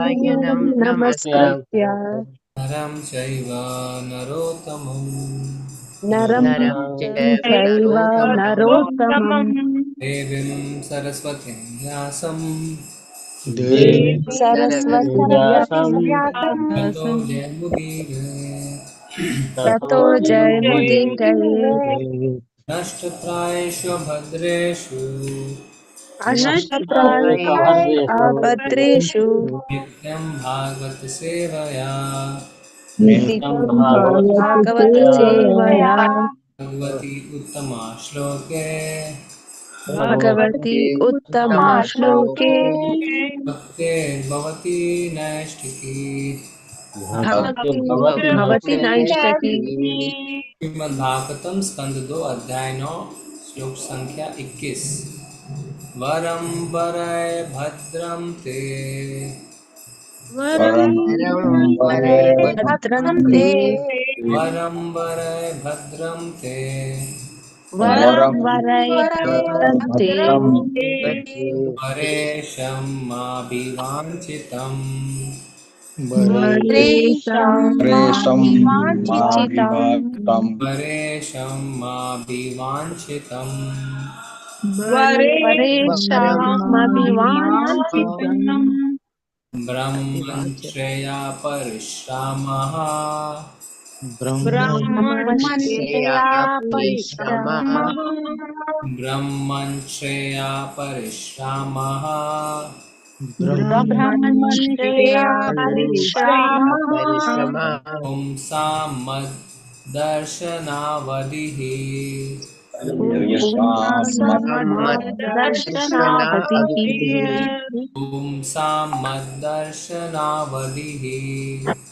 नारायणं नमस्कृत्य नरं चैव नरोत्तमं नरं नरं चैव चैव नरोत्तमं नरोत्तमं देवीं सरस्वतीं व्यासं देवीं सरस्वतीं सरस्वतीं ततो व्यासं जयमुदीरये ततो जयमुदीरये नष्टप्रायेषु भद्रेषु अष्टप्रायेषु अभद्रेषु नित्यं भागवत सेवया नित्यं भागवत सेवया भगवती उत्तमा श्लोके भगवती उत्तमा श्लोके भक्तिर्भवती नैष्ठिकी भक्ति भवति नैष्ठिकी। श्रीमद्भागवतम स्कंद 2 अध्याय 9 श्लोक संख्या 21। वरं वरय भद्रं ते वरं वरय भद्रं भद्रं ते वरं वरय भद्रं ते वरं वरय भद्रं ते वरेशं माभिवाञ्छितम् वरेशमाविवाञ्छितं वरेशं माभिवाञ्छितम् वरेशमभिवाञ्छितं ब्रह्मश्रेया परिश्रामः ब्रह्मश्रेया परिश्रमः ब्रह्मश्रेया परिश्रामः ब्रह्मश्रेया परिश्रमः पुंसां मद्दर्शनावधिः पुंसामद्दर्शनावधिः पुंसां मद्दर्शनावधिः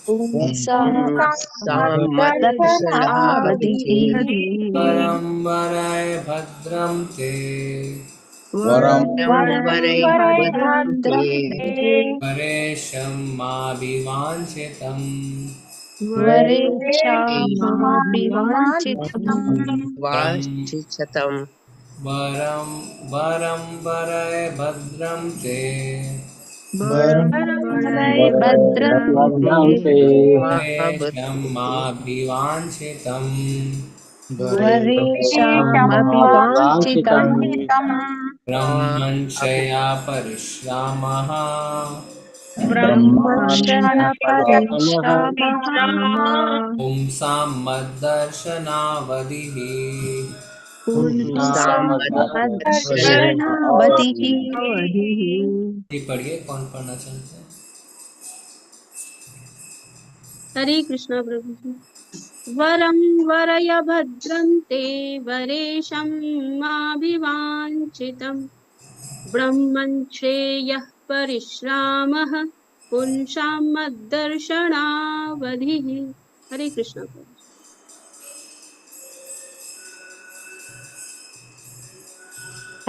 पुंसामद्दर्शनावधिः वरं वरय भद्रं ते वरं भद्रं ते वरेशं माभिवाञ्छितम् वरेशमभिवाञ्छितं वरं वरं वरय भद्रं ते भद्रं ते वरेशं माभिवाञ्छितम् वरेशमभिवाञ्छितं ब्रह्मण्शया परिश्रामः ब्रह्मश्रय परिश्रमः पुंसां मद्दर्शनावधिः पुंसामद्दर्शनावधिः। ये पढ़िए, कौन पढ़ना चाहते हैं? हरे कृष्ण प्रभु जी। वरं वरय भद्रं ते वरेशं माभिवाञ्छितं ब्रह्मन् श्रेयः परिश्रामः पुंसां मद्दर्शनावधिः। हरे कृष्ण प्रभु।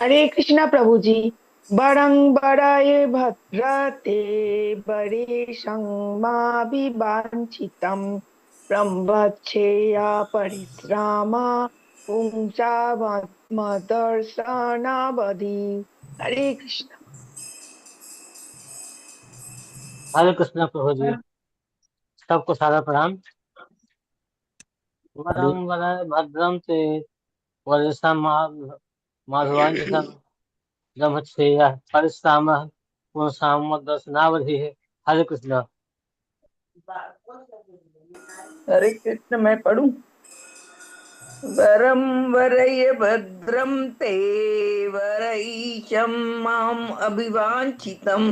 हरे कृष्णा प्रभु जी। बरं बराय भद्रते बरेशं माभिवाञ्छितं ब्रह्मच्छेया परिश्रामा पुंसामदर्शनावधि। हरे कृष्ण। हरे कृष्ण प्रभु जी। सबको सारा प्रणाम। वरं वरय भद्रं ते वरेशं माभिवाञ्छितं ब्रह्मश्रेयः परिश्रामः पुंसां मद्दर्शनावधिः। हरे कृष्ण। हरे कृष्ण। मैं पढ़ूं। वरं वरय भद्रं ते वरैशं माम् अभिवाञ्छितं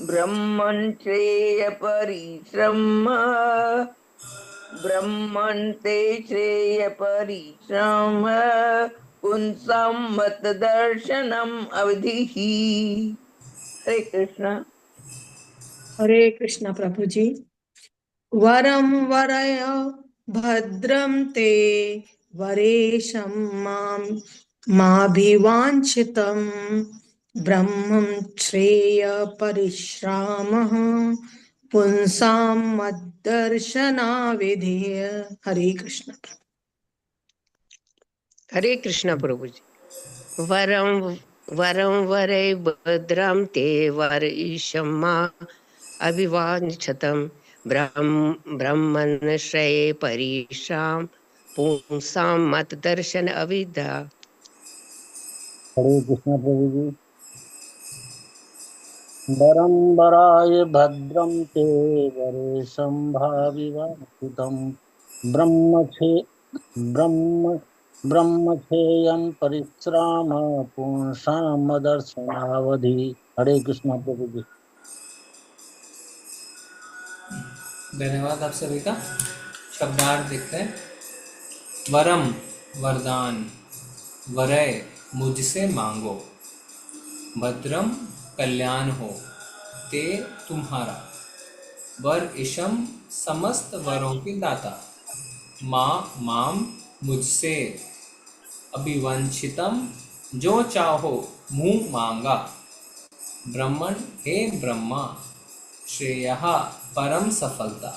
ब्रह्मन् श्रेय परिश्रम ब्रह्मन् ते श्रेय परिश्रम पुंसां मत दर्शनम अवधिः। हरे कृष्ण। हरे कृष्ण प्रभु जी। वरं वरय भद्रं ते वरेशं माभिवाञ्छितं ब्रह्मं श्रेय परिश्रामः पुंसां मद्दर्शनाविधेय। हरे कृष्ण। हरे कृष्ण प्रभु जी। वरं वरं वरै भद्रं ते वरईशम्मा अभिवाञ्छतं ब्रह्मन् श्रेये परीक्षां पुंसां मतदर्शन अविद्या। हरे कृष्णा प्रभु जी। वरं वराय भद्रं ते वरे संभाविवासुतं ब्रह्मचेयं परिश्राम पुंसामदर्शनावधि। हरे कृष्णा प्रभु जी। धन्यवाद आप सभी का। शब्दार्थ देखते हैं। वरम वरदान, वरय मुझसे मांगो, भद्रम कल्याण हो, ते तुम्हारा, वर ईशम समस्त वरों के दाता, माम मुझसे, अभिवंचितम जो चाहो मुंह मांगा, ब्रह्मण हे ब्रह्मा, श्रेयः परम सफलता,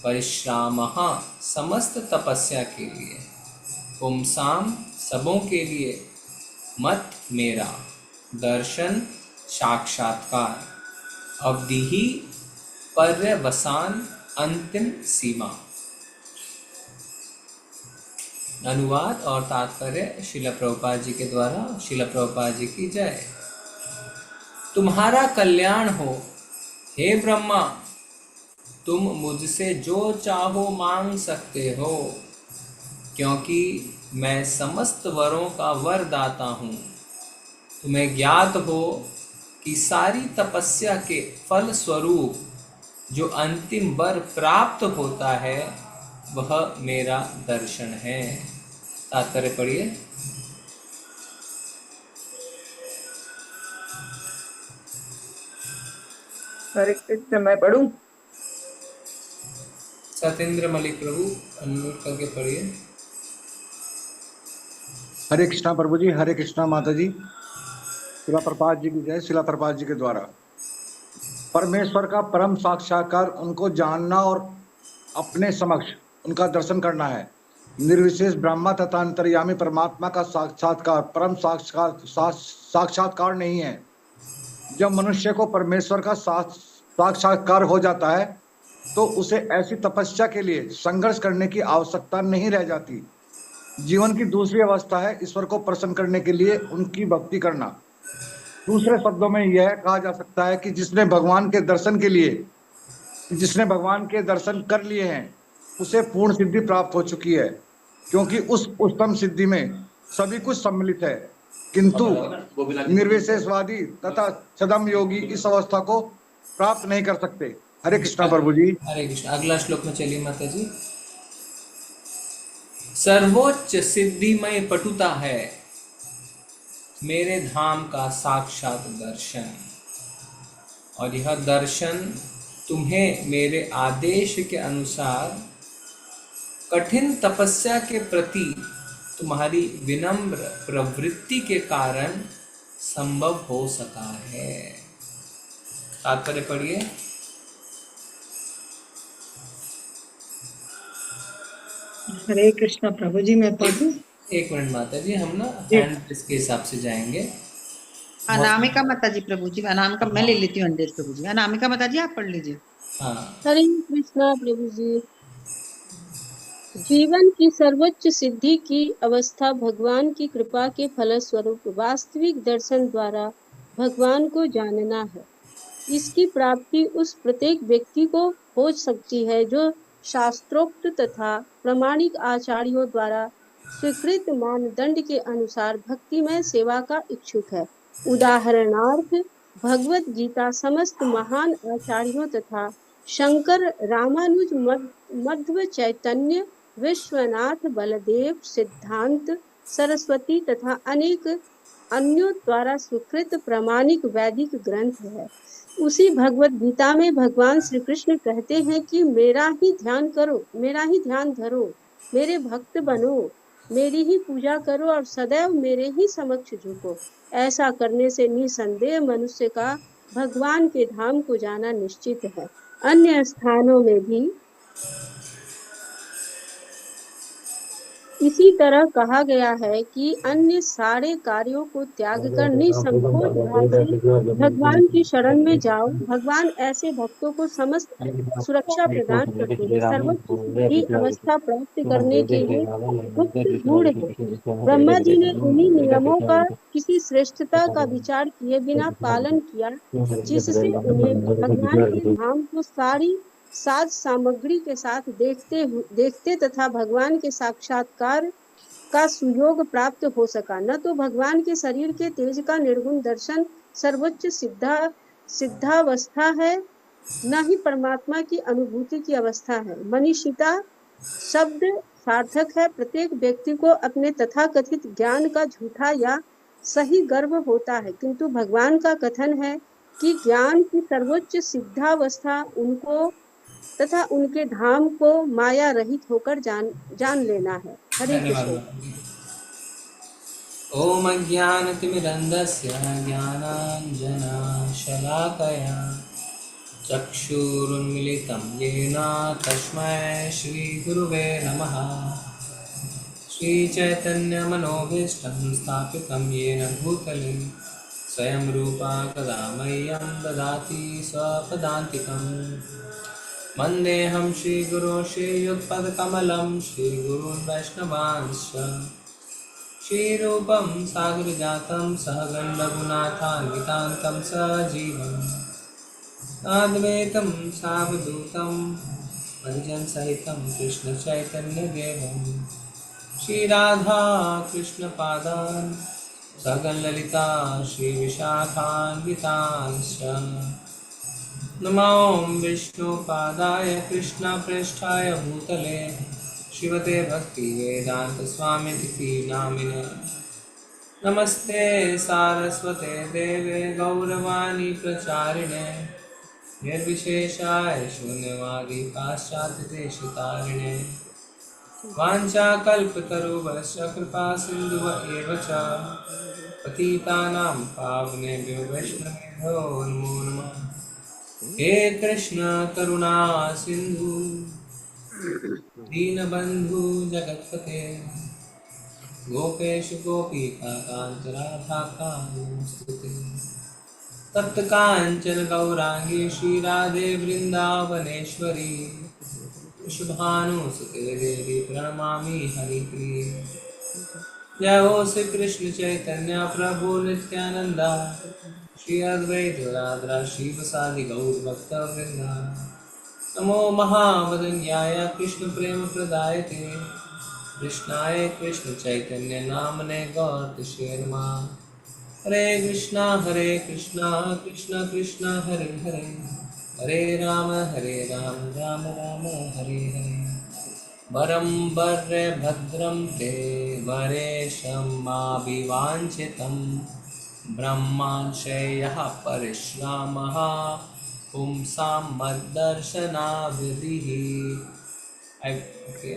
परिश्रामः समस्त तपस्या के लिए, पुंसाम सबों के लिए, मत मेरा, दर्शन साक्षात्कार, अवधि ही पर्यवसान अंतिम सीमा। अनुवाद और तात्पर्य श्रील प्रभुपाद जी के द्वारा। श्रील प्रभुपाद जी की जय। तुम्हारा कल्याण हो हे ब्रह्मा, तुम मुझसे जो चाहो मांग सकते हो, क्योंकि मैं समस्त वरों का वरदाता हूँ। तुम्हें ज्ञात हो कि सारी तपस्या के फल स्वरूप जो अंतिम वर प्राप्त होता है वह मेरा दर्शन है। तात्पर्य पढ़िए। हरे कृष्ण। मैं पढ़ूं? सत्येंद्र मलिक प्रभु अनम्यूट करके पढ़िए। हरे कृष्णा प्रभु जी। हरे कृष्णा माता जी। शिला प्रपात जी की जय। शिला प्रपात जी के द्वारा परमेश्वर का परम साक्षात्कार उनको जानना और अपने समक्ष उनका दर्शन करना है। निर्विशेष ब्रह्मा तथा अंतर्यामी परमात्मा का साक्षात्कार परम साक्षात्कार नहीं है। जब मनुष्य को परमेश्वर का साक्षात्कार हो जाता है तो उसे ऐसी तपस्या के लिए संघर्ष करने की आवश्यकता नहीं रह जाती। जीवन की दूसरी अवस्था है ईश्वर को प्रसन्न करने के लिए उनकी भक्ति करना। दूसरे शब्दों में यह कहा जा सकता है कि जिसने भगवान के दर्शन कर लिए हैं उसे पूर्ण सिद्धि प्राप्त हो चुकी है, क्योंकि उस उत्तम सिद्धि में सभी कुछ सम्मिलित है। किंतु निर्विशेषवादी तथा सदम योगी इस अवस्था को प्राप्त नहीं कर सकते। हरे कृष्णा प्रभु जी। हरे कृष्ण। अगला श्लोक में चलिए माता जी। सर्वोच्च सिद्धिमय पटुता है मेरे धाम का साक्षात दर्शन, और यह दर्शन तुम्हें मेरे आदेश के अनुसार कठिन तपस्या के प्रति तुम्हारी विनम्र प्रवृत्ति के कारण संभव हो सका है। तात्पर्य पढ़िए। हरे कृष्णा प्रभु जी। मैं पढ़ूं? एक मिनट माता जी, हम ना हैंड प्रेस के हिसाब से जाएंगे। अनामिका माता जी प्रभु जी। अनामिका मैं ले लेती हूँ अंडेज प्रभु जी। अनामिका माता जी आप पढ़ लीजिए। हाँ। हरे कृष्णा प्रभु जी। जीवन की सर्वोच्च सिद्धि की अवस्था भगवान की कृपा के फलस्वरूप वास्तविक दर्शन द्वारा भगवान को जानना है। इसकी प्राप्ति उस प्रत्येक व्यक्ति को हो सकती है जो शास्त्रोक्त तथा प्रामाणिक आचार्यों द्वारा स्वीकृत मानदंड के अनुसार भक्तिमय सेवा का इच्छुक है। उदाहरणार्थ भगवत गीता समस्त महान आचार्यों तथा शंकर, रामानुज, मध्व चैतन्य, विश्वनाथ, बलदेव, सिद्धांत सरस्वती तथा अनेक अन्यों द्वारा स्वीकृत प्रामाणिक वैदिक ग्रंथ है। उसी भगवत गीता में भगवान श्री कृष्ण कहते हैं कि मेरा ही ध्यान करो, मेरा ही ध्यान धरो, मेरे भक्त बनो, मेरी ही पूजा करो और सदैव मेरे ही समक्ष झुको। ऐसा करने से निसंदेह मनुष्य का भगवान के धाम को जाना निश्चित है। अन्य स्थानों में भी इसी तरह कहा गया है कि अन्य सारे कार्यों को त्याग कर निसंकोच भाव से भगवान की शरण में जाओ। भगवान ऐसे भक्तों को समस्त सुरक्षा प्रदान करते हैं। सर्वोच्च सिद्धि अवस्था प्राप्त करने के लिए गुप्त गूढ़ है। ब्रह्मा जी ने इन्हीं नियमों का किसी श्रेष्ठता का विचार किए बिना पालन किया, जिससे उन्हें भगवान के धाम को सारी साज सामग्री के साथ देखते तथा भगवान के साक्षात्कार का सुयोग प्राप्त हो सका। न तो भगवान के शरीर के तेज का निर्गुण दर्शन सर्वोच्च सिद्धावस्था है, न ही परमात्मा की अनुभूति की अवस्था है। मनीषिता शब्द सार्थक है। प्रत्येक व्यक्ति को अपने तथाकथित ज्ञान का झूठा या सही गर्व होता है, किंतु भगवान का कथन है कि ज्ञान की सर्वोच्च सिद्धावस्था उनको तथा उनके धाम को माया रहित होकर जान लेना है। हरे धन्यवाद कृष्ण। माता जी। ओम अज्ञानतिमिरन्धस्य ज्ञानाञ्जनशलाकया चक्षुरुन्मिलितं येन तस्मै श्रीगुरुवे नमः। श्रीचैतन्यमनोभीष्टं स्थापितं येन भूतले स्वयं रूपा कदा मह्यं ददाति स्वपदान्तिकम्। वन्देऽहं श्रीगुरो श्रीयुत्पदकमलं श्रीगुरून् वैष्णवांश्च श्रीरूपं सागरजातं सहगणरघुनाथान्वितान्तं सजीवम् अद्वैतं सावधूतं परिजनसहितं कृष्णचैतन्यदेवं श्रीराधा कृष्णपादान् सगणललिता श्रीविशाखान्वितांश्च नमो विष्णुपादाय कृष्णप्रेष्ठाय भूतले श्रीमते भक्तिवेदान्तस्वामिनिति नामिने नमस्ते सारस्वते देवे गौरवाणी प्रचारिणे निर्विशेषाय शून्यवादी पाश्चात्यदेशतारिणे वाञ्छाकल्पतरुभ्यश्च कृपा सिन्धुव एव च पतितानां पावनेभ्यो वैष्णवेभ्यो नमो नमः। हे कृष्ण करुणा सिंधु दीनबंधु जगतपते गोपेश गोपिका कांत राधा कांतुते तप्त कांचन गौरांगी श्री राधे वृंदावनेश्वरी शुभानुसुते देवी प्रणमामि हरिप्रिये। जय हो श्री कृष्ण चैतन्य प्रभु नित्यानंदा श्री अद्वैत गदाधर श्रीवासादि गौर भक्तवृंदा। नमो महावदन्याय कृष्ण प्रेम प्रदायते कृष्णाय कृष्ण चैतन्य नामने गौरतिषे नमः। हरे कृष्णा कृष्ण कृष्ण हरे हरे हरे राम राम राम हरे हरे। वरं भद्रं ते वरेशमाभिवाञ्छितं ब्रह्माशयः परिश्रामः पुंसां मद्दर्शनावधिः। ओके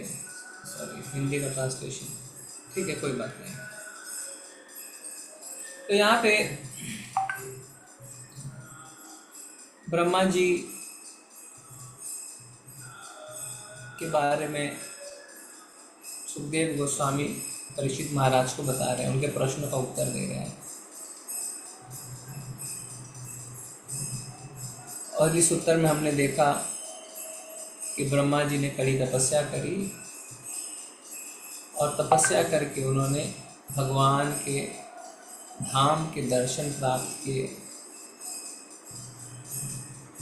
सॉरी, हिंदी का ट्रांसलेशन ठीक है, कोई बात नहीं। तो यहाँ पे ब्रह्मा जी के बारे में सुखदेव गोस्वामी परीक्षित महाराज को बता रहे हैं, उनके प्रश्न का उत्तर दे रहे हैं। और इस उत्तर में हमने देखा कि ब्रह्मा जी ने कड़ी तपस्या करी और तपस्या करके उन्होंने भगवान के धाम के दर्शन प्राप्त किए।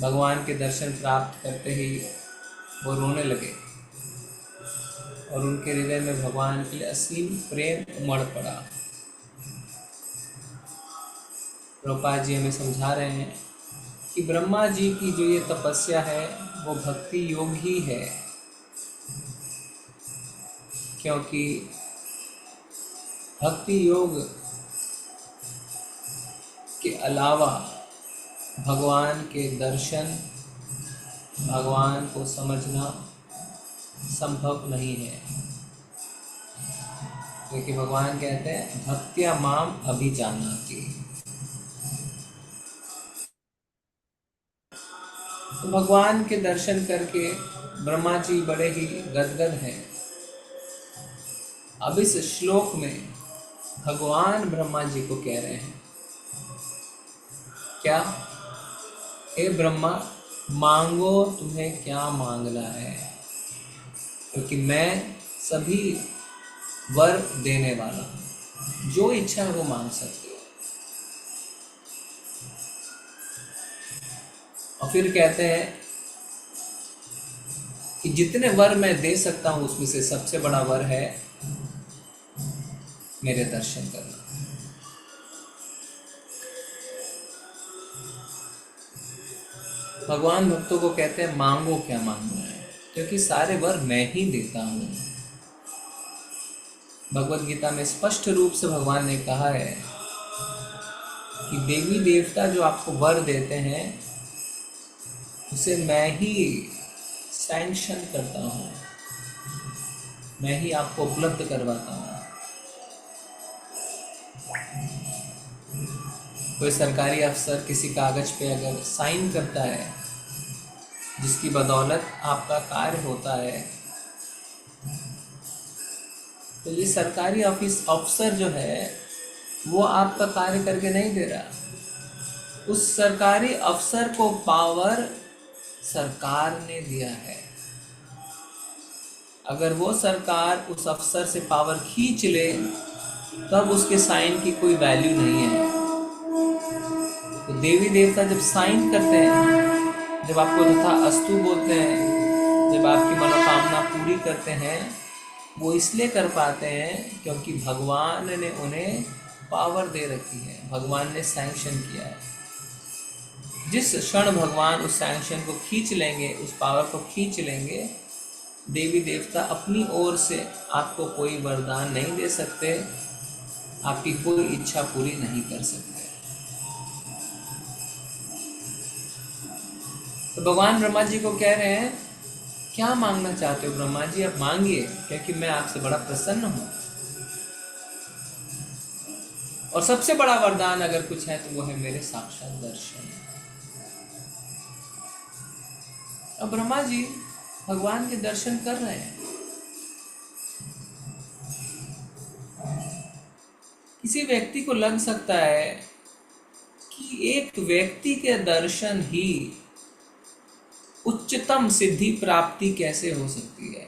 भगवान के दर्शन प्राप्त करते ही वो रोने लगे और उनके हृदय में भगवान के लिए असीम प्रेम उमड़ पड़ा। प्रभुपाद जी हमें समझा रहे हैं कि ब्रह्मा जी की जो ये तपस्या है वो भक्ति योग ही है, क्योंकि भक्ति योग के अलावा भगवान के दर्शन, भगवान को समझना संभव नहीं है। क्योंकि भगवान कहते हैं भक्त्या माम अभिजानाति। तो भगवान के दर्शन करके ब्रह्मा जी बड़े ही गदगद हैं अब इस श्लोक में भगवान ब्रह्मा जी को कह रहे हैं क्या, हे ब्रह्मा मांगो तुम्हें क्या मांगना है, क्योंकि मैं सभी वर देने वाला हूं, जो इच्छा है वो मांग सकते हो। और फिर कहते हैं कि जितने वर मैं दे सकता हूं उसमें से सबसे बड़ा वर है मेरे दर्शन करना। भगवान भक्तों को कहते हैं मांगो क्या मांगना है, क्योंकि सारे वर मैं ही देता हूं। भगवत गीता में स्पष्ट रूप से भगवान ने कहा है कि देवी देवता जो आपको वर देते हैं उसे मैं ही सैंक्शन करता हूं, मैं ही आपको उपलब्ध करवाता हूं। कोई सरकारी अफसर किसी कागज पे अगर साइन करता है जिसकी बदौलत आपका कार्य होता है, तो ये सरकारी अफसर जो है वो आपका कार्य करके नहीं दे रहा। उस सरकारी अफसर को पावर सरकार ने दिया है। अगर वो सरकार उस अफसर से पावर खींच ले तब उसके साइन की कोई वैल्यू नहीं है। तो देवी देवता जब साइन करते हैं, जब आपको तथा अस्तु बोलते हैं, जब आपकी मनोकामना पूरी करते हैं, वो इसलिए कर पाते हैं क्योंकि भगवान ने उन्हें पावर दे रखी है, भगवान ने सैंक्शन किया है। जिस क्षण भगवान उस सैंक्शन को खींच लेंगे, उस पावर को खींच लेंगे, देवी देवता अपनी ओर से आपको कोई वरदान नहीं दे सकते, आपकी कोई इच्छा पूरी नहीं कर सकते। तो भगवान ब्रह्मा जी को कह रहे हैं क्या मांगना चाहते हो ब्रह्मा जी, आप मांगिए, क्योंकि मैं आपसे बड़ा प्रसन्न हूं। और सबसे बड़ा वरदान अगर कुछ है तो वो है मेरे साक्षात दर्शन। अब ब्रह्मा जी भगवान के दर्शन कर रहे हैं। किसी व्यक्ति को लग सकता है कि एक व्यक्ति के दर्शन ही उच्चतम सिद्धि प्राप्ति कैसे हो सकती है,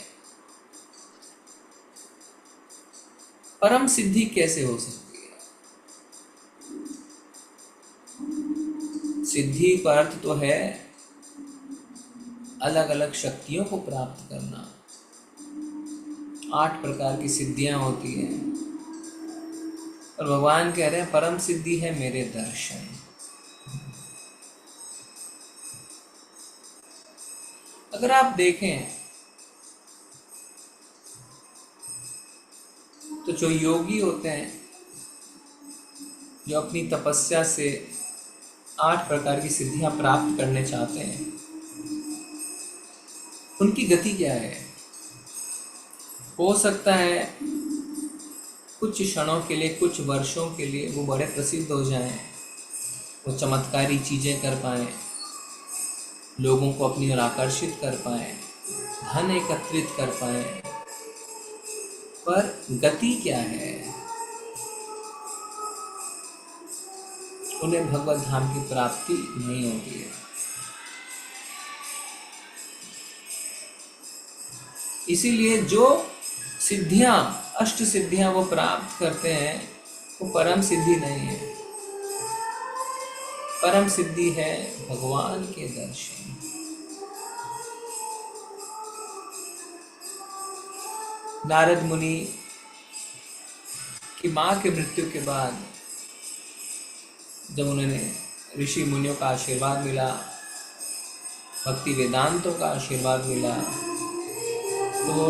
परम सिद्धि कैसे हो सकती है। सिद्धि का अर्थ तो है अलग अलग शक्तियों को प्राप्त करना। 8 प्रकार की सिद्धियां होती हैं और भगवान कह रहे हैं परम सिद्धि है मेरे दर्शन। अगर आप देखें तो जो योगी होते हैं, जो अपनी तपस्या से 8 प्रकार की सिद्धियां प्राप्त करने चाहते हैं, उनकी गति क्या है। हो सकता है कुछ क्षणों के लिए, कुछ वर्षों के लिए वो बड़े प्रसिद्ध हो जाएं, वो चमत्कारी चीज़ें कर पाएं, लोगों को अपनी ओर आकर्षित कर पाएं, धन एकत्रित कर पाएं, पर गति क्या है, उन्हें भगवत धाम की प्राप्ति नहीं होती है। इसीलिए जो सिद्धियां, अष्ट सिद्धियां वो प्राप्त करते हैं वो परम सिद्धि नहीं है। परम सिद्धि है भगवान के दर्शन। नारद मुनि की मां के मृत्यु के बाद जब उन्होंने ऋषि मुनियों का आशीर्वाद मिला, भक्ति वेदांतों का आशीर्वाद मिला, तो वो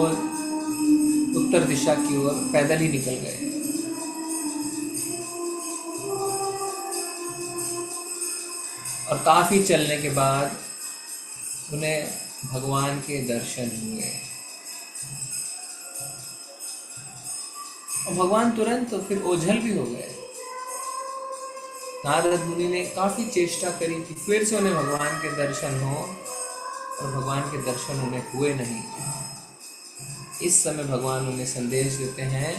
उत्तर दिशा की ओर पैदल ही निकल गए। और काफी चलने के बाद उन्हें भगवान के दर्शन हुए और भगवान तुरंत तो फिर ओझल भी हो गए। नारद मुनि ने काफी चेष्टा करी कि फिर से उन्हें भगवान के दर्शन हो, और भगवान के दर्शन उन्हें हुए नहीं। इस समय भगवान उन्हें संदेश देते हैं,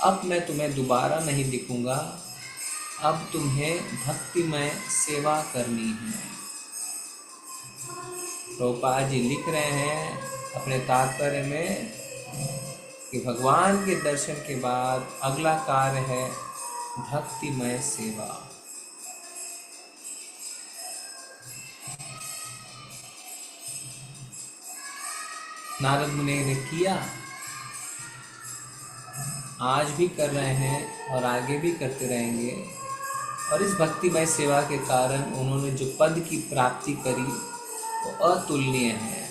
अब मैं तुम्हें दोबारा नहीं दिखूंगा, अब तुम्हें भक्तिमय सेवा करनी है। प्रभुपाद जी लिख रहे हैं अपने तात्पर्य में कि भगवान के दर्शन के बाद अगला कार्य है भक्तिमय सेवा। नारद मुनि ने किया, आज भी कर रहे हैं और आगे भी करते रहेंगे, और इस भक्तिमय सेवा के कारण उन्होंने जो पद की प्राप्ति करी वो अतुलनीय है।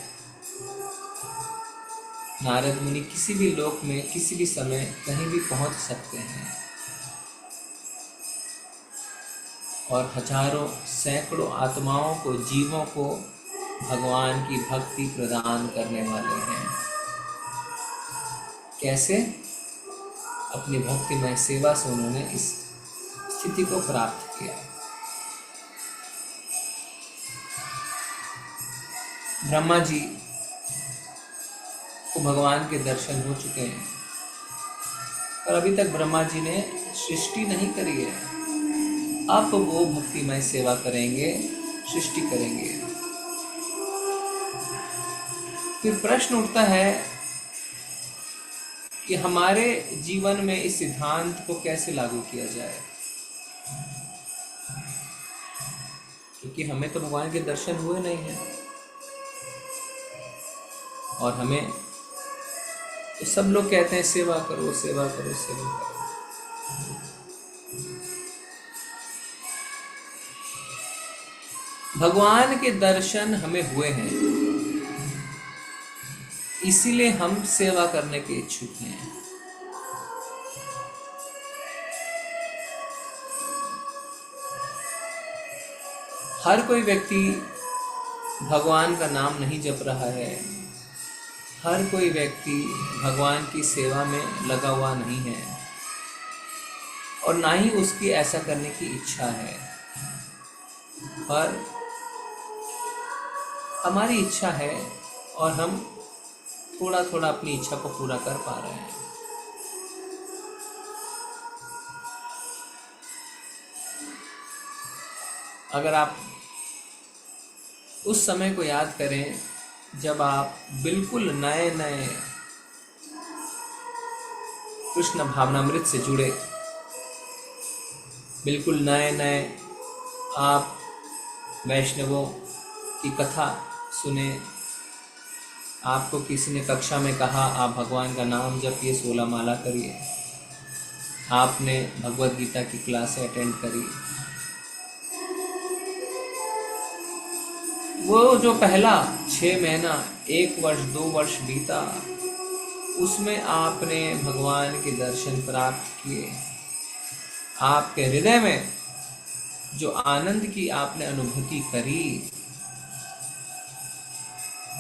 नारद मुनि किसी भी लोक में किसी भी समय कहीं भी पहुंच सकते हैं और हजारों सैकड़ों आत्माओं को, जीवों को भगवान की भक्ति प्रदान करने वाले हैं। कैसे? अपनी भक्तिमय सेवा से उन्होंने इस स्थिति को प्राप्त किया। ब्रह्मा जी को भगवान के दर्शन हो चुके हैं, पर अभी तक ब्रह्मा जी ने सृष्टि नहीं करी है। अब वो भक्तिमय सेवा करेंगे, सृष्टि करेंगे। फिर प्रश्न उठता है कि हमारे जीवन में इस सिद्धांत को कैसे लागू किया जाए, क्योंकि हमें तो भगवान के दर्शन हुए नहीं हैं और हमें तो सब लोग कहते हैं सेवा करो, सेवा करो, सेवा करो। भगवान के दर्शन हमें हुए हैं, इसीलिए हम सेवा करने के इच्छुक हैं। हर कोई व्यक्ति भगवान का नाम नहीं जप रहा है, हर कोई व्यक्ति भगवान की सेवा में लगा हुआ नहीं है और ना ही उसकी ऐसा करने की इच्छा है, पर हमारी इच्छा है और हम थोड़ा थोड़ा अपनी इच्छा को पूरा कर पा रहे हैं। अगर आप उस समय को याद करें जब आप बिल्कुल नए नए कृष्ण भावनामृत से जुड़े, बिल्कुल नए नए आप वैष्णवों की कथा सुने, आपको किसी ने कक्षा में कहा आप भगवान का नाम जपिए, 16 माला करिए, आपने भगवद गीता की क्लास अटेंड करी, वो जो पहला 6 महीना, 1 वर्ष, 2 वर्ष बीता, उसमें आपने भगवान के दर्शन प्राप्त किए। आपके हृदय में जो आनंद की आपने अनुभूति करी,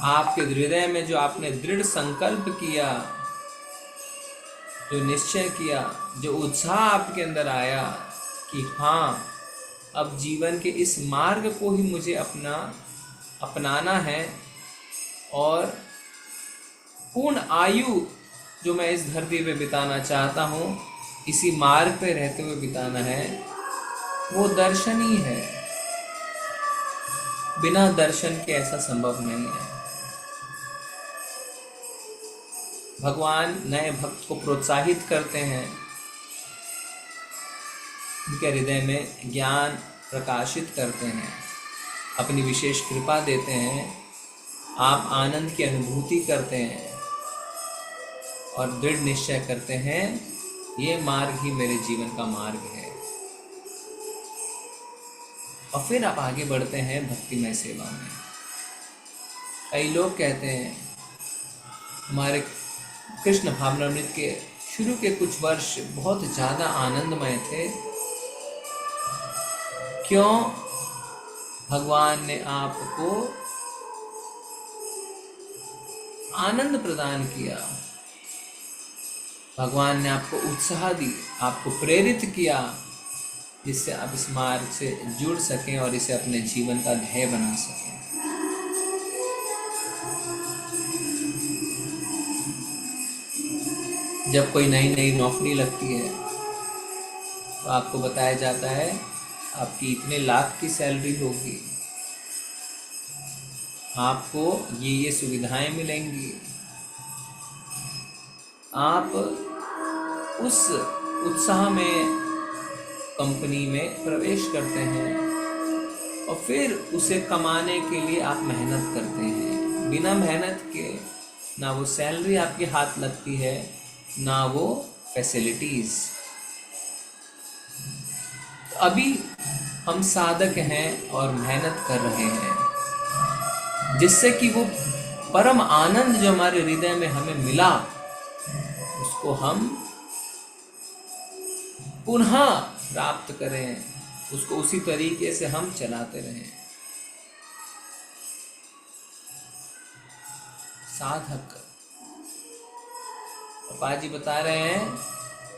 आपके हृदय में जो आपने दृढ़ संकल्प किया, जो निश्चय किया, जो उत्साह आपके अंदर आया कि हाँ, अब जीवन के इस मार्ग को ही मुझे अपनाना है और पूर्ण आयु जो मैं इस धरती पे बिताना चाहता हूँ, इसी मार्ग पे रहते हुए बिताना है, वो दर्शन ही है। बिना दर्शन के ऐसा संभव नहीं है। भगवान नए भक्त को प्रोत्साहित करते हैं, उनके हृदय में ज्ञान प्रकाशित करते हैं, अपनी विशेष कृपा देते हैं, आप आनंद की अनुभूति करते हैं और दृढ़ निश्चय करते हैं ये मार्ग ही मेरे जीवन का मार्ग है। और फिर आप आगे बढ़ते हैं भक्तिमय सेवा में। कई लोग कहते हैं हमारे कृष्ण भावनामृत के शुरू के कुछ वर्ष बहुत ज़्यादा आनंदमय थे, क्यों? भगवान ने आपको आनंद प्रदान किया, भगवान ने आपको उत्साह दी, आपको प्रेरित किया, जिससे आप इस मार्ग से जुड़ सकें और इसे अपने जीवन का ध्येय बना सकें। जब कोई नई नई नौकरी लगती है तो आपको बताया जाता है आपकी इतने लाख की सैलरी होगी, आपको ये सुविधाएं मिलेंगी। आप उस उत्साह में कंपनी में प्रवेश करते हैं और फिर उसे कमाने के लिए आप मेहनत करते हैं। बिना मेहनत के ना वो सैलरी आपके हाथ लगती है, ना वो फैसिलिटीज़। तो अभी हम साधक हैं और मेहनत कर रहे हैं, जिससे कि वो परम आनंद जो हमारे हृदय में हमें मिला उसको हम पुनः प्राप्त करें, उसको उसी तरीके से हम चलाते रहें। साधक पापा जी बता रहे हैं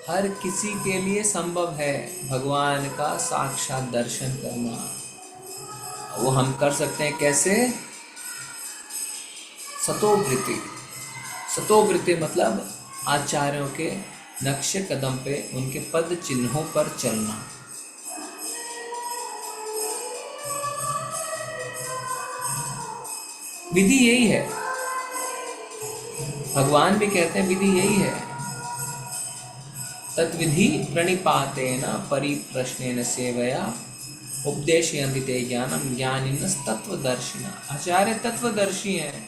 हर किसी के लिए संभव है भगवान का साक्षात दर्शन करना। वो हम कर सकते हैं कैसे? सतोवृत्ति। सतोवृत्ति मतलब आचार्यों के नक्शे कदम पे, उनके पद चिन्हों पर चलना। विधि यही है, भगवान भी कहते हैं विधि यही है। तत्विधि प्रणिपातेन परिप्रश्नेन सेवया उपदेशयन्ति ते ज्ञानम ज्ञानिनस् तत्वदर्शिना। आचार्य तत्वदर्शी हैं,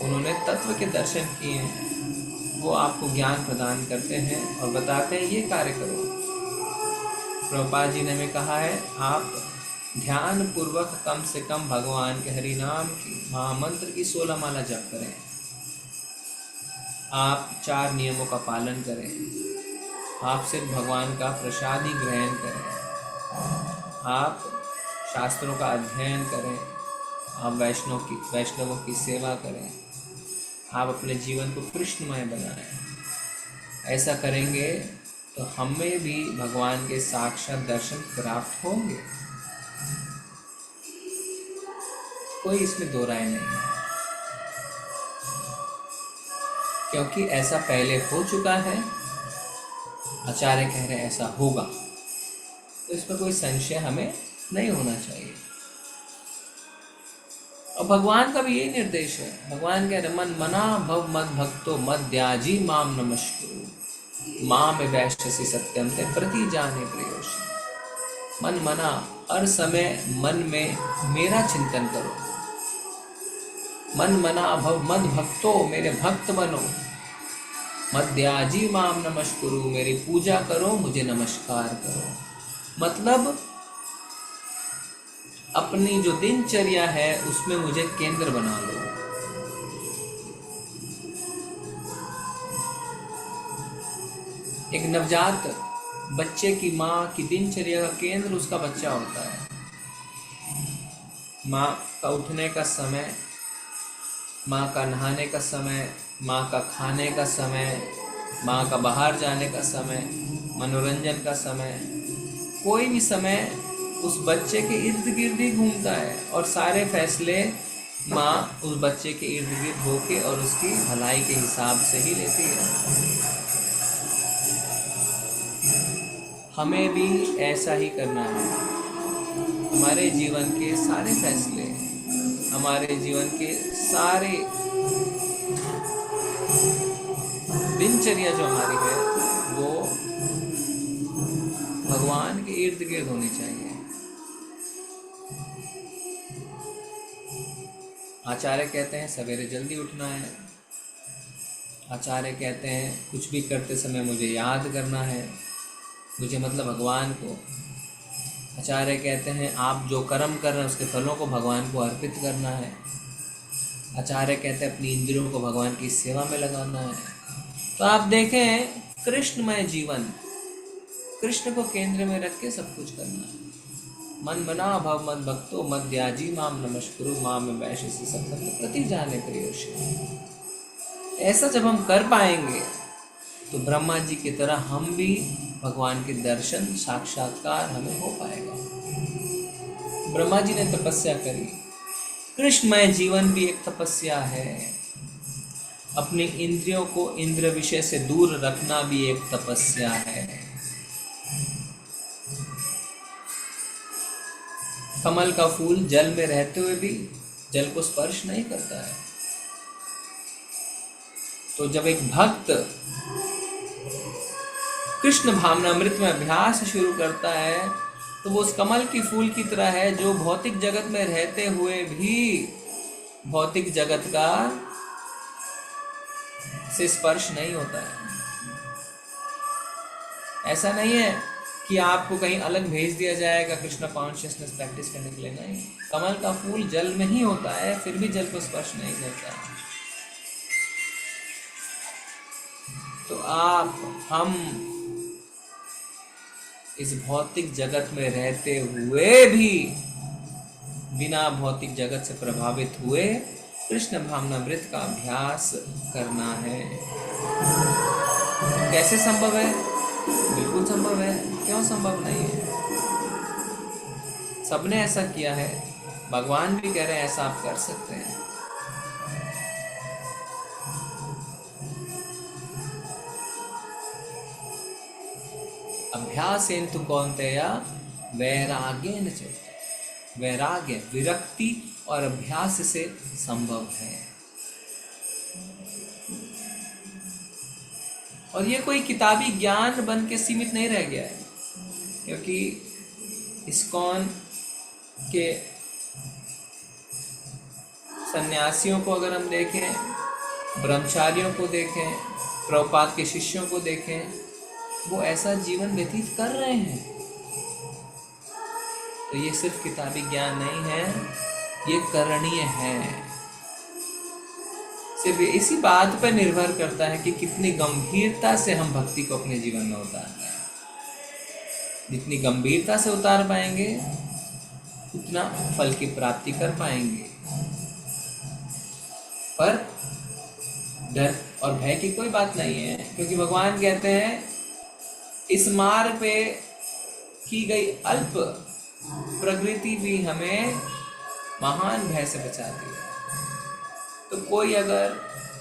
उन्होंने तत्व के दर्शन किए हैं, वो आपको ज्ञान प्रदान करते हैं और बताते हैं ये कार्य करो। प्रभुपाद जी ने हमें कहा है आप ध्यान पूर्वक कम से कम भगवान के हरि नाम की महामंत्र की 16 माला जप करें। आप 4 नियमों का पालन करें। आप सिर्फ भगवान का प्रसाद ही ग्रहण करें। आप शास्त्रों का अध्ययन करें। आप वैष्णवों की सेवा करें। आप अपने जीवन को कृष्णमय बनाएं। ऐसा करेंगे तो हमें भी भगवान के साक्षात दर्शन प्राप्त होंगे। कोई इसमें दो राय नहीं है, क्योंकि ऐसा पहले हो चुका है। आचार्य कह रहे हैं ऐसा होगा, तो इसमें कोई संशय हमें नहीं होना चाहिए। और भगवान का भी यही निर्देश है। भगवान कह रहे मन मना भव मद भक्तो मद्याजी माम नमस्कुरु माम वैश्यसि सत्यम ते प्रति जाने प्रियोषि। मन मना, हर समय मन में मेरा चिंतन करो। मन मना भव मद भक्तो, मेरे भक्त बनो। मद्याजी माम नमस्कुरु, मेरी पूजा करो, मुझे नमस्कार करो। मतलब अपनी जो दिनचर्या है उसमें मुझे केंद्र बना लो। एक नवजात बच्चे की माँ की दिनचर्या का केंद्र उसका बच्चा होता है। माँ का उठने का समय, माँ का नहाने का समय, माँ का खाने का समय, माँ का बाहर जाने का समय, मनोरंजन का समय, कोई भी समय उस बच्चे के इर्द गिर्द ही घूमता है और सारे फैसले माँ उस बच्चे के इर्द गिर्द होके और उसकी भलाई के हिसाब से ही लेती है। हमें भी ऐसा ही करना है। हमारे जीवन के सारे फैसले, हमारे जीवन के सारे दिनचर्या जो हमारी है वो भगवान के इर्द गिर्द होनी चाहिए। आचार्य कहते हैं सवेरे जल्दी उठना है। आचार्य कहते हैं कुछ भी करते समय मुझे याद करना है, मुझे मतलब भगवान को। आचार्य कहते हैं आप जो कर्म कर रहे हैं उसके फलों को भगवान को अर्पित करना है। आचार्य कहते हैं अपनी इंद्रियों को भगवान की सेवा में लगाना है। तो आप देखें कृष्णमय जीवन, कृष्ण को केंद्र में रख के सब कुछ करना है। मन मना भव मद भक्तो मद्याजी माम नमस्कुरु माम वैश्यसि सत्यम प्रति जाने प्रियोषि। ऐसा जब हम कर पाएंगे तो ब्रह्मा जी की तरह हम भी भगवान के दर्शन साक्षात्कार हमें हो पाएगा। ब्रह्मा जी ने तपस्या करी, कृष्णमय जीवन भी एक तपस्या है। अपनी इंद्रियों को इंद्र विषय से दूर रखना भी एक तपस्या है। कमल का फूल जल में रहते हुए भी जल को स्पर्श नहीं करता है। तो जब एक भक्त कृष्ण भावनामृत में अभ्यास शुरू करता है तो वो उस कमल की फूल की तरह है जो भौतिक जगत में रहते हुए भी भौतिक जगत का से स्पर्श नहीं होता है। ऐसा नहीं है कि आपको कहीं अलग भेज दिया जाएगा कृष्ण कॉन्शियसनेस प्रैक्टिस करने के लिए, नहीं। कमल का फूल जल में ही होता है, फिर भी जल को स्पर्श नहीं करता है। तो हम इस भौतिक जगत में रहते हुए भी बिना भौतिक जगत से प्रभावित हुए कृष्ण भावनामृत का अभ्यास करना है। कैसे संभव है? बिल्कुल संभव है। क्यों संभव नहीं है? सबने ऐसा किया है, भगवान भी कह रहे हैं ऐसा आप कर सकते हैं। अभ्यासेन तु कौन्तेय वैराग्येन च। वैराग्य विरक्ति और अभ्यास से संभव है। और ये कोई किताबी ज्ञान बन के सीमित नहीं रह गया है, क्योंकि इस्कॉन के सन्यासियों को अगर हम देखें, ब्रह्मचारियों को देखें, प्रभुपाद के शिष्यों को देखें, वो ऐसा जीवन व्यतीत कर रहे हैं। तो ये सिर्फ किताबी ज्ञान नहीं है, ये करणीय है। सिर्फ इसी बात पर निर्भर करता है कि कितनी गंभीरता से हम भक्ति को अपने जीवन में उतारते हैं। जितनी गंभीरता से उतार पाएंगे उतना फल की प्राप्ति कर पाएंगे। पर डर और भय की कोई बात नहीं है, क्योंकि भगवान कहते हैं इस मार्ग पे की गई अल्प प्रकृति भी हमें महान भय से बचाती है। तो कोई अगर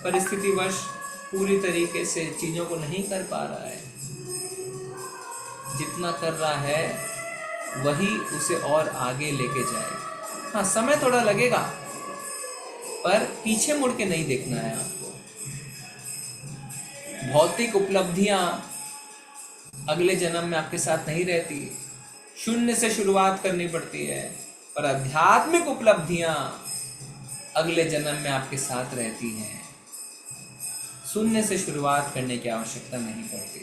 परिस्थितिवश पूरी तरीके से चीज़ों को नहीं कर पा रहा है, जितना कर रहा है वही उसे और आगे लेके जाएगा। हाँ, समय थोड़ा लगेगा, पर पीछे मुड़ के नहीं देखना है आपको। भौतिक उपलब्धियां अगले जन्म में आपके साथ नहीं रहती, शून्य से शुरुआत करनी पड़ती है। पर आध्यात्मिक उपलब्धियां अगले जन्म में आपके साथ रहती हैं। शून्य से शुरुआत करने की आवश्यकता नहीं पड़ती।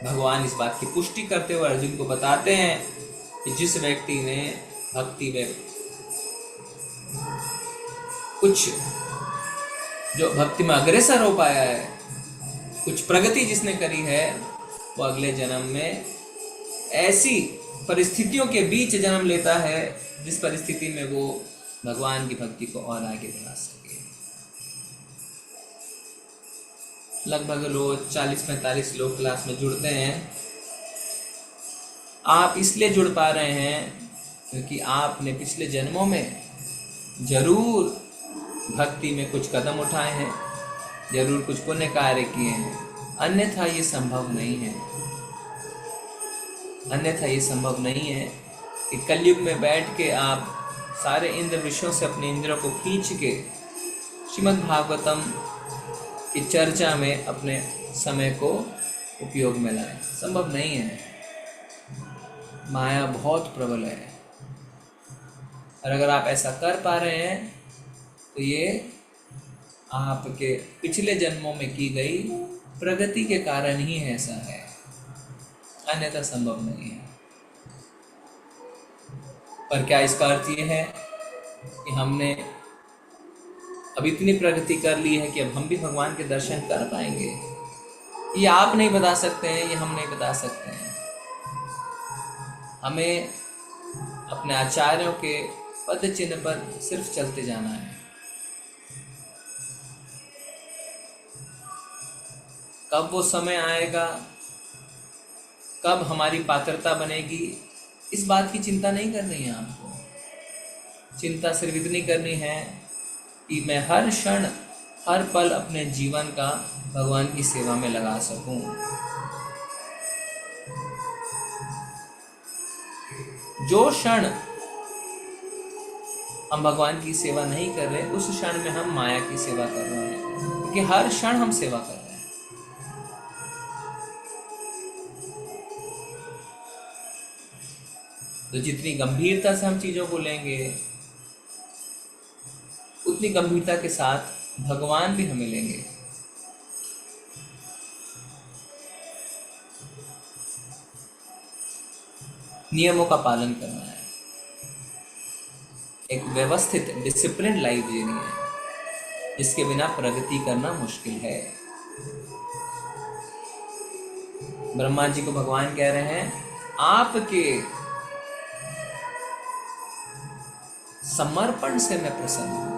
भगवान इस बात की पुष्टि करते हुए अर्जुन को बताते हैं कि जिस व्यक्ति ने भक्ति में कुछ जो भक्ति में अग्रसर हो पाया है, कुछ प्रगति जिसने करी है, वो अगले जन्म में ऐसी परिस्थितियों के बीच जन्म लेता है जिस परिस्थिति में वो भगवान की भक्ति को और आगे बढ़ा सके। लगभग रोज 40-45 लोग क्लास में जुड़ते हैं। आप इसलिए जुड़ पा रहे हैं क्योंकि आपने पिछले जन्मों में जरूर भक्ति में कुछ कदम उठाए हैं, जरूर कुछ पुण्य कार्य किए हैं। अन्यथा ये संभव नहीं है। अन्यथा ये संभव नहीं है कि कलयुग में बैठ के आप सारे इंद्र विषयों से अपने इंद्रियों को खींच के श्रीमद् भागवतम की चर्चा में अपने समय को उपयोग में लाएं। संभव नहीं है। माया बहुत प्रबल है, और अगर आप ऐसा कर पा रहे हैं तो ये आपके पिछले जन्मों में की गई प्रगति के कारण ही ऐसा है, अन्यथा संभव नहीं है। पर क्या इसका अर्थ ये है कि हमने अब इतनी प्रगति कर ली है कि अब हम भी भगवान के दर्शन कर पाएंगे? ये आप नहीं बता सकते हैं, ये हम नहीं बता सकते हैं। हमें अपने आचार्यों के पद चिन्ह पर सिर्फ चलते जाना है। कब वो समय आएगा, कब हमारी पात्रता बनेगी, इस बात की चिंता नहीं करनी है आपको। चिंता सिर्फ इतनी करनी है कि मैं हर क्षण हर पल अपने जीवन का भगवान की सेवा में लगा सकूं। जो क्षण हम भगवान की सेवा नहीं कर रहे, उस क्षण में हम माया की सेवा कर रहे हैं, क्योंकि हर क्षण हम सेवा कर रहे हैं। तो जितनी गंभीरता से हम चीजों को लेंगे, उतनी गंभीरता के साथ भगवान भी हमें लेंगे। नियमों का पालन करना है, एक व्यवस्थित डिसिप्लिन लाइफ जीनी है, जिसके बिना प्रगति करना मुश्किल है। ब्रह्मा जी को भगवान कह रहे हैं, आपके समर्पण से मैं प्रसन्न हूं।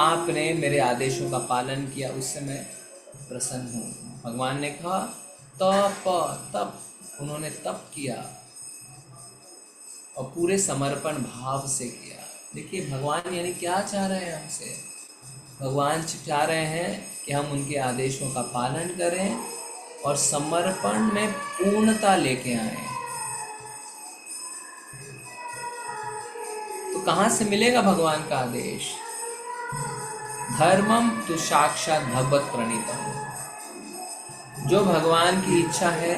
आपने मेरे आदेशों का पालन किया, उससे मैं प्रसन्न हूं। भगवान ने कहा तप, उन्होंने तप किया और पूरे समर्पण भाव से किया। देखिए भगवान यानी क्या चाह रहे हैं हमसे? भगवान चाह रहे हैं कि हम उनके आदेशों का पालन करें और समर्पण में पूर्णता लेके आए। तो कहाँ से मिलेगा भगवान का आदेश? धर्मम तो साक्षात भगवत प्रणीतम। जो भगवान की इच्छा है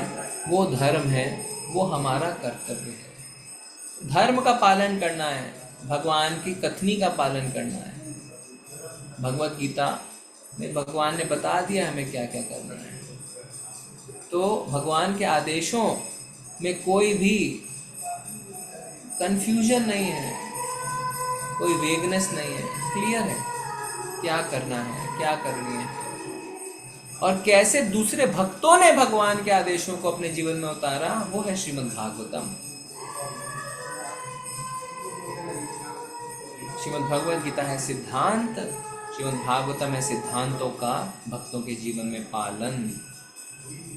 वो धर्म है, वो हमारा कर्तव्य है। धर्म का पालन करना है, भगवान की कथनी का पालन करना है। भगवत गीता में भगवान ने बता दिया हमें क्या क्या करना है। तो भगवान के आदेशों में कोई भी कंफ्यूजन नहीं है, कोई वेगनेस नहीं है, क्लियर है क्या करना है, क्या करनी है। और कैसे दूसरे भक्तों ने भगवान के आदेशों को अपने जीवन में उतारा, वो है श्रीमद् भागवतम। श्रीमद् भगवत गीता है सिद्धांत, श्रीमद् भागवतम है सिद्धांतों का भक्तों के जीवन में पालन,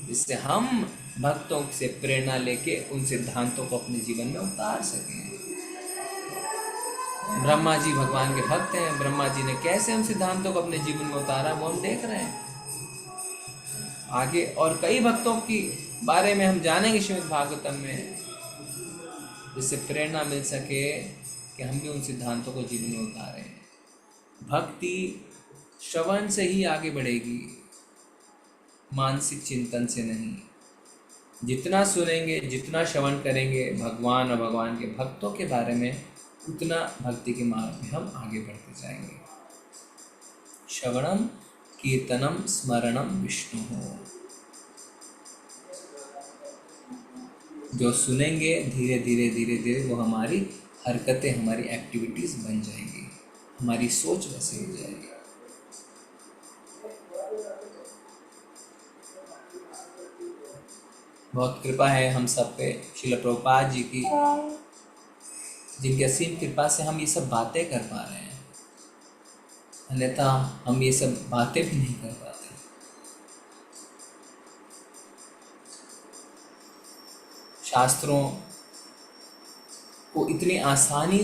जिससे हम भक्तों से प्रेरणा लेके उन सिद्धांतों को अपने जीवन में उतार सकें। ब्रह्मा जी भगवान के भक्त हैं, ब्रह्मा जी ने कैसे उन सिद्धांतों को अपने जीवन में उतारा वो हम देख रहे हैं आगे। और कई भक्तों की बारे में हम जानेंगे श्रीमद् भागवतम में, जिससे प्रेरणा मिल सके कि हम भी उन सिद्धांतों को जीवन में उतारें। भक्ति श्रवण से ही आगे बढ़ेगी, मानसिक चिंतन से नहीं। जितना सुनेंगे, जितना श्रवण करेंगे भगवान और भगवान के भक्तों के बारे में, उतना भक्ति के मार्ग में हम आगे बढ़ते जाएंगे। श्रवणम कीर्तनम स्मरणम विष्णु हो। जो सुनेंगे धीरे धीरे धीरे धीरे वो हमारी हरकतें, हमारी एक्टिविटीज बन जाएंगी, हमारी सोच वैसे हो जाएगी। बहुत कृपा है हम सब पे श्रील प्रभुपाद जी की, जिनकी असीम कृपा से हम ये सब बातें कर पा रहे हैं, अन्यथा हम ये सब बातें भी नहीं कर पाते। शास्त्रों को इतनी आसानी